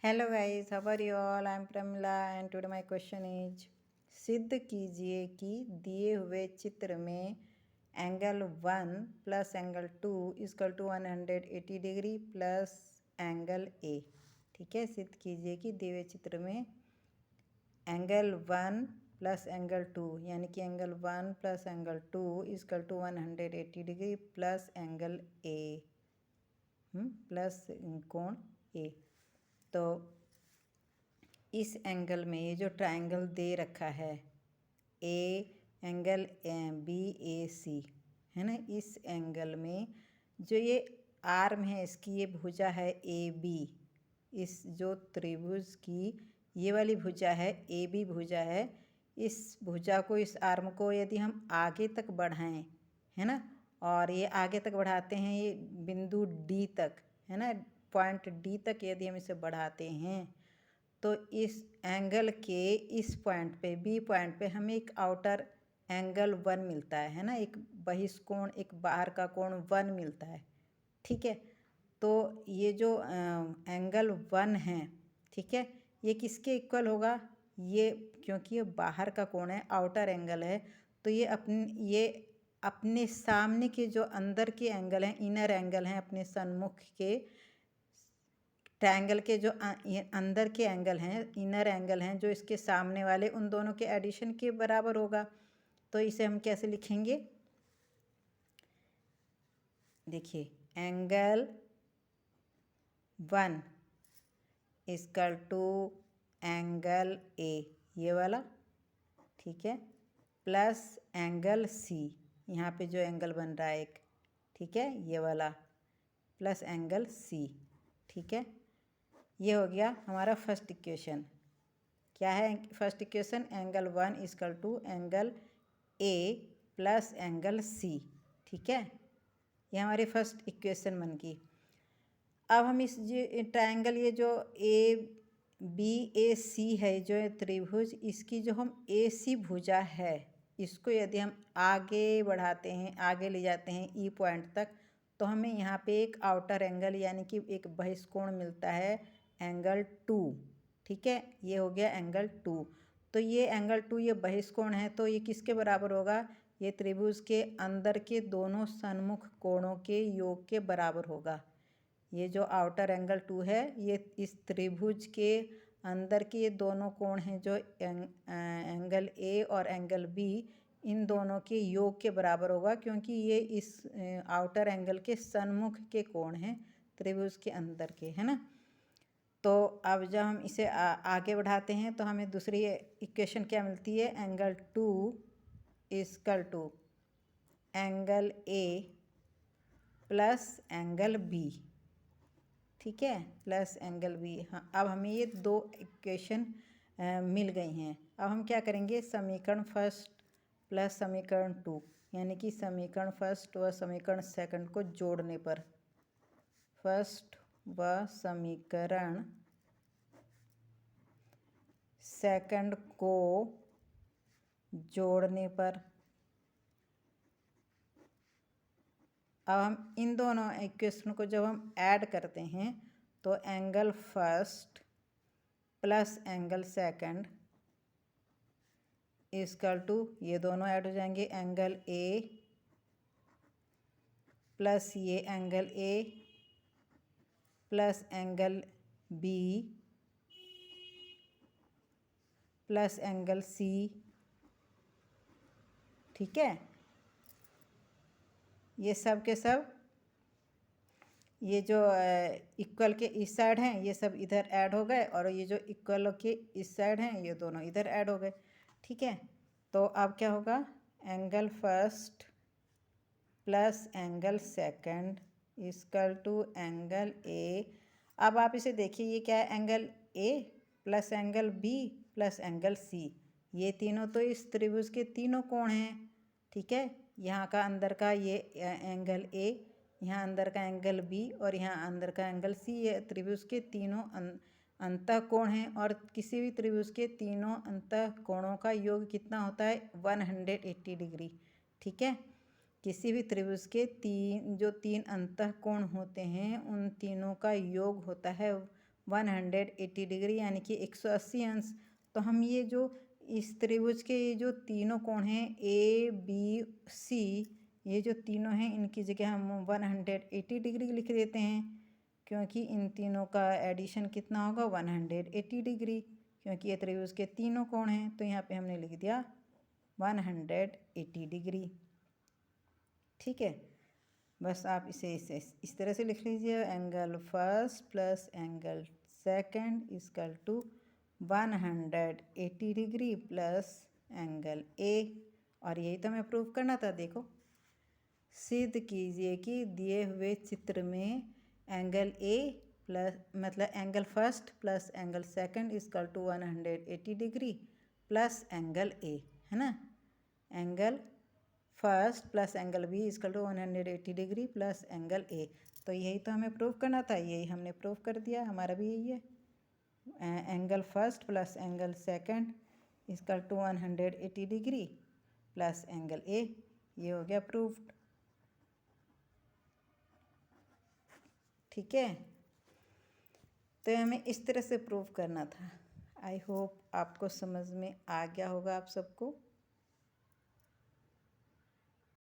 Hello guys, how are you all? I am Pramila and today my question is सिद्ध कीजिए कि दिए हुए चित्र में angle 1 plus angle 2 equal to 180 degree plus angle A. ठीक है, सिद्ध कीजिए कि दिए हुए चित्र में एंगल 1 प्लस एंगल 2 यानी कि angle 1 plus angle 2 equal to 180 degree plus angle A, plus कोण ए। तो इस एंगल में ये जो ट्रायंगल दे रखा है ए एंगल बी ए सी है ना, इस एंगल में जो ये आर्म है इसकी ये भुजा है ए बी। इस जो त्रिभुज की ये वाली भुजा है ए बी भुजा है, इस भुजा को इस आर्म को यदि हम आगे तक बढ़ाएं है ना, और ये आगे तक बढ़ाते हैं ये बिंदु डी तक है ना, पॉइंट डी तक यदि हम इसे बढ़ाते हैं तो इस एंगल के इस पॉइंट पे बी पॉइंट पे हमें एक आउटर एंगल 1 मिलता है ना, एक बहिष्कोण एक बाहर का कोण 1 मिलता है। ठीक है, तो ये जो एंगल 1 है, ठीक है, ये किसके इक्वल होगा? ये क्योंकि ये बाहर का कोण है, आउटर एंगल है, तो ये अपने सामने के जो अंदर के एंगल हैं, इनर एंगल हैं, अपने सन्मुख के ट्रायंगल के जो अंदर के एंगल हैं, इनर एंगल हैं, जो इसके सामने वाले उन दोनों के एडिशन के बराबर होगा। तो इसे हम कैसे लिखेंगे? देखिए, angle 1 equal to angle A, ये वाला, ठीक है, प्लस एंगल सी, यहाँ पे जो एंगल बन रहा है एक, ठीक है, ये वाला, प्लस एंगल सी। ठीक है, ये हो गया हमारा फर्स्ट इक्वेशन। क्या है first equation? Angle 1 equal to angle A plus angle C. ठीक है, ये हमारी फर्स्ट इक्वेशन बन गई। अब हम इस ट्रायंगल ये जो ए बी ए सी है, जो त्रिभुज, इसकी जो हम ए सी भुजा है, इसको यदि हम आगे बढ़ाते हैं, आगे ले जाते हैं ई पॉइंट तक, तो हमें यहाँ पे एक आउटर एंगल यानी कि एक बहिष्कोण मिलता है एंगल 2। ठीक है, ये हो गया एंगल 2। तो ये एंगल 2 ये बहिष्कोण है, तो ये किसके बराबर होगा? ये त्रिभुज के अंदर के दोनों सन्मुख कोणों के योग के बराबर होगा। ये जो आउटर एंगल 2 है, ये इस त्रिभुज के अंदर के ये दोनों कोण हैं, जो एंगल ए और एंगल बी, इन दोनों के योग के बराबर होगा, क्योंकि ये इस आउटर एंगल के सन्मुख के कोण हैं त्रिभुज के अंदर के, है ना। तो अब जब हम इसे आगे बढ़ाते हैं तो हमें दूसरी इक्वेशन क्या मिलती है? Angle 2 equal to angle A plus angle B. ठीक है, प्लस एंगल बी। हाँ, अब हमें ये दो इक्वेशन मिल गई हैं। अब हम क्या करेंगे? समीकरण फर्स्ट प्लस समीकरण 2, यानी कि समीकरण फर्स्ट व समीकरण सेकंड को जोड़ने पर, फर्स्ट व समीकरण सेकंड को जोड़ने पर, अब हम इन दोनों इक्वेशन को जब हम ऐड करते हैं तो angle first plus angle second equal to, ये दोनों ऐड हो जाएंगे, एंगल ए प्लस ये angle A plus angle B plus angle C. ठीक है, ये सब के सब, ये जो इक्वल के इस साइड हैं ये सब इधर ऐड हो गए, और ये जो इक्वल के इस साइड हैं ये दोनों इधर ऐड हो गए। ठीक है, तो अब क्या होगा? Angle first plus angle second equal to angle A. अब आप इसे देखिए, ये क्या है? Angle A plus angle B plus angle C, ये तीनों तो इस त्रिभुज के तीनों कोण हैं। ठीक है, यहाँ का अंदर का ये एंगल ए, यहाँ अंदर का एंगल बी और यहाँ अंदर का एंगल सी, ये त्रिभुज के तीनों अंतः कोण हैं। और किसी भी त्रिभुज के तीनों अंतः कोणों का योग कितना होता है? 180 डिग्री। ठीक है, किसी भी त्रिभुज के तीन अंतः कोण होते हैं, उन तीनों का योग होता है 180 डिग्री यानी कि 180 अंश। तो हम ये जो इस त्रिभुज के ये जो तीनों कोण हैं ए बी सी, ये जो तीनों हैं इनकी जगह हम 180 डिग्री लिख देते हैं, क्योंकि इन तीनों का एडिशन कितना होगा 180 डिग्री, क्योंकि ये त्रिभुज के तीनों कोण हैं। तो यहाँ पे हमने लिख दिया 180 डिग्री। ठीक है, बस आप इसे इस तरह से लिख लीजिए, angle first plus angle second equal to 180 degree plus angle A. और यही तो हमें प्रूव करना था। देखो, सिद्ध कीजिए कि दिए हुए चित्र में एंगल ए प्लस मतलब angle first plus angle second equal to 180 degree plus angle A, है ना। Angle first plus angle B equal to 180 degree plus angle A. तो यही तो हमें प्रूव करना था, यही हमने प्रूव कर दिया, हमारा भी यही है। Angle first plus angle second equal to 180 degree plus angle A, ये हो गया प्रूव्ड। ठीक है, तो हमें इस तरह से प्रूव करना था। आई होप आपको समझ में आ गया होगा आप सबको।